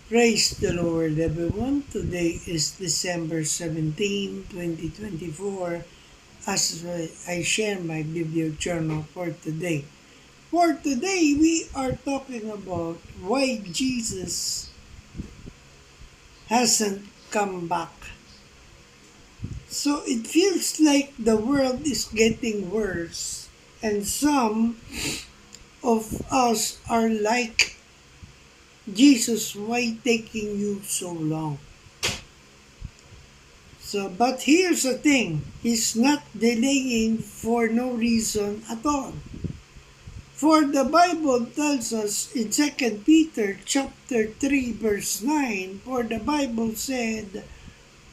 Praise the Lord, everyone. Today is December 17, 2024, as I share my Bible journal for today. For today, we are talking about why Jesus hasn't come back. So it feels like the world is getting worse, and some of us are like, Jesus, why taking you so long? But here's the thing, he's not delaying for no reason at all. For the Bible tells us in 2 Peter chapter 3 verse 9, for the Bible said,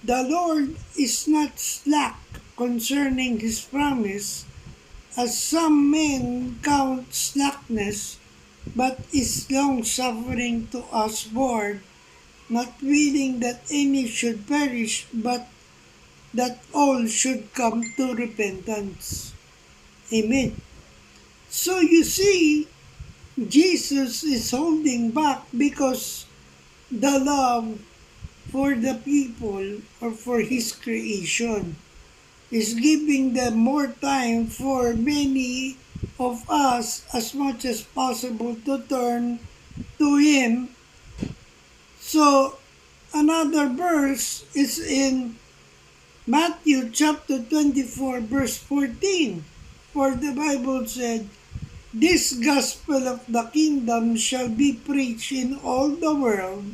the Lord is not slack concerning his promise, as some men count slackness, but is long-suffering to usward, not willing that any should perish, but that all should come to repentance. Amen. So you see, Jesus is holding back because the love for the people or for his creation is giving them more time for many of us as much as possible to turn to him. So another verse is in Matthew chapter 24 verse 14. For the Bible said, this gospel of the kingdom shall be preached in all the world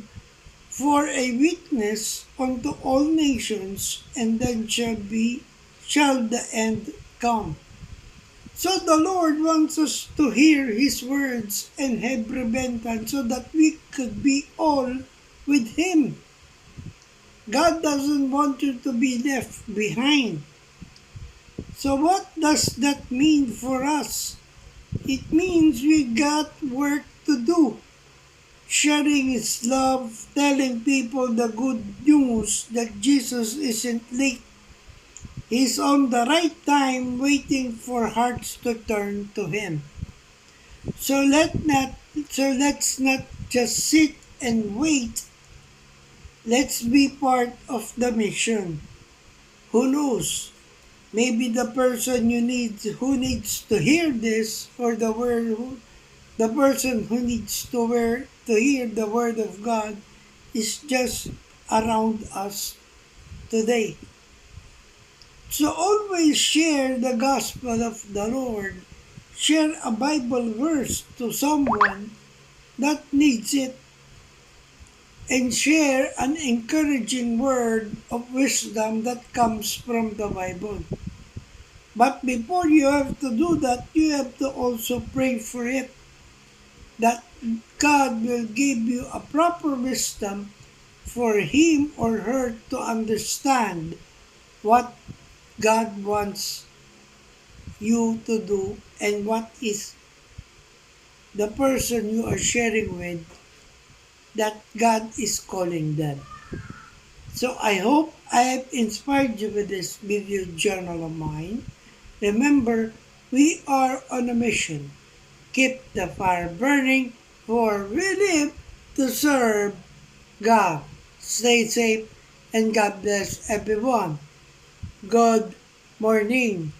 for a witness unto all nations, and then shall the end come. So the Lord wants us to hear his words and have repentance so that we could be all with him. God doesn't want you to be left behind. So what does that mean for us? It means we got work to do. Sharing his love, telling people the good news that Jesus isn't late. He's on the right time waiting for hearts to turn to him. So let's not just sit and wait. Let's be part of the mission. Who knows? Maybe the person who needs to hear this, or the person who needs to hear the word of God is just around us today. So always share the gospel of the Lord. Share a Bible verse to someone that needs it, and share an encouraging word of wisdom that comes from the Bible. But before you have to do that, you have to also pray for it, that God will give you a proper wisdom for him or her to understand what God wants you to do and what is the person you are sharing with that God is calling them. So I hope I have inspired you with this video journal of mine. Remember, we are on a mission. Keep the fire burning, for we live to serve God. Stay safe and God bless everyone. Good morning.